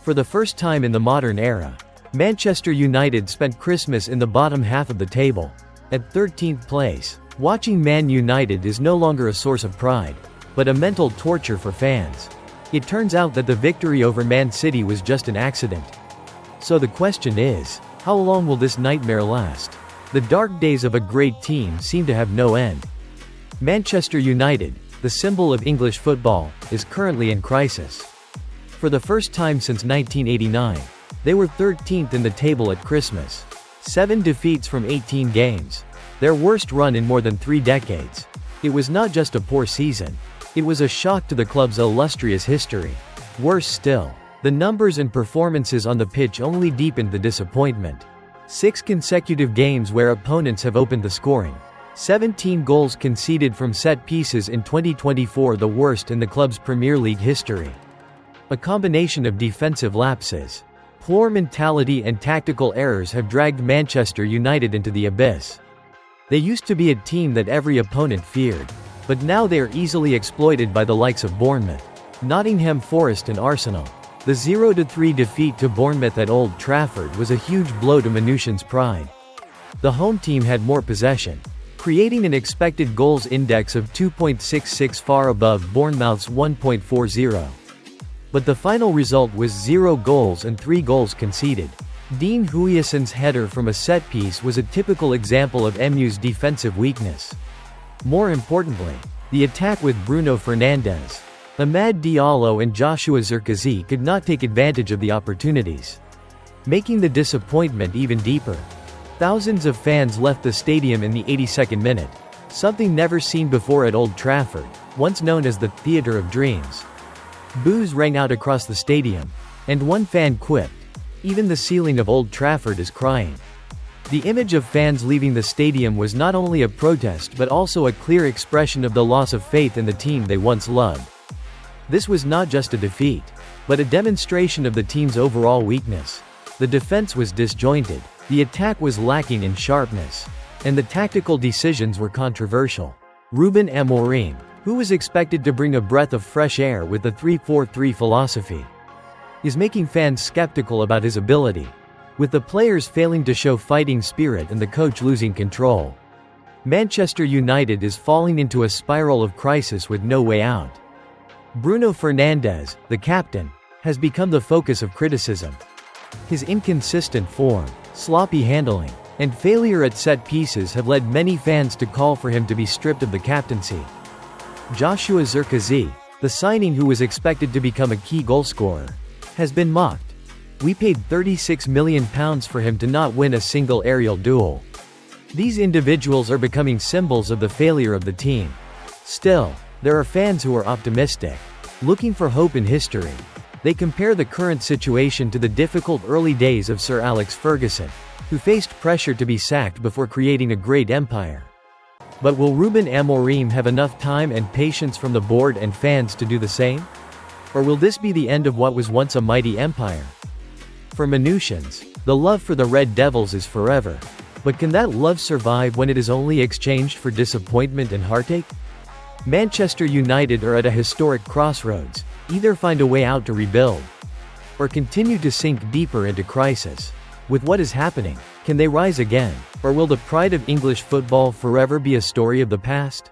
For the first time in the modern era, Manchester United spent Christmas in the bottom half of the table. At 13th place, watching Man United is no longer a source of pride, but a mental torture for fans. It turns out that the victory over Man City was just an accident. So the question is, how long will this nightmare last? The dark days of a great team seem to have no end. Manchester United, the symbol of English football, is currently in crisis. For the first time since 1989, they were 13th in the table at Christmas. 7 defeats from 18 games. Their worst run in more than 3 decades. It was not just a poor season. It was a shock to the club's illustrious history. Worse still, the numbers and performances on the pitch only deepened the disappointment. 6 consecutive games where opponents have opened the scoring. 17 goals conceded from set pieces in 2024, the worst in the club's Premier League history. A combination of defensive lapses, poor mentality and tactical errors have dragged Manchester United into the abyss. They used to be a team that every opponent feared, but now they are easily exploited by the likes of Bournemouth, Nottingham Forest and Arsenal. The 0-3 defeat to Bournemouth at Old Trafford was a huge blow to Mnuchin's pride. The home team had more possession, creating an expected goals index of 2.66, far above Bournemouth's 1.40. But the final result was 0 goals and 3 goals conceded. Dean Huyeson's header from a set piece was a typical example of MU's defensive weakness. More importantly, the attack with Bruno Fernandes, Amad Diallo and Joshua Zirkzee could not take advantage of the opportunities, making the disappointment even deeper. Thousands of fans left the stadium in the 82nd minute, something never seen before at Old Trafford, once known as the Theatre of Dreams. Boos rang out across the stadium, and one fan quipped, "Even the ceiling of Old Trafford is crying." The image of fans leaving the stadium was not only a protest but also a clear expression of the loss of faith in the team they once loved. This was not just a defeat, but a demonstration of the team's overall weakness. The defense was disjointed, the attack was lacking in sharpness, and the tactical decisions were controversial. Ruben Amorim, who was expected to bring a breath of fresh air with the 3-4-3 philosophy, is making fans skeptical about his ability, with the players failing to show fighting spirit and the coach losing control. Manchester United is falling into a spiral of crisis with no way out. Bruno Fernandes, the captain, has become the focus of criticism. His inconsistent form, sloppy handling, and failure at set pieces have led many fans to call for him to be stripped of the captaincy. Joshua Zirkzee, the signing who was expected to become a key goalscorer, has been mocked. "We paid £36 million for him to not win a single aerial duel." These individuals are becoming symbols of the failure of the team. Still, there are fans who are optimistic, looking for hope in history. They compare the current situation to the difficult early days of Sir Alex Ferguson, who faced pressure to be sacked before creating a great empire. But will Ruben Amorim have enough time and patience from the board and fans to do the same? Or will this be the end of what was once a mighty empire? For Mnuchins, the love for the Red Devils is forever. But can that love survive when it is only exchanged for disappointment and heartache? Manchester United are at a historic crossroads. Either find a way out to rebuild, or continue to sink deeper into crisis. With what is happening, can they rise again? Or will the pride of English football forever be a story of the past?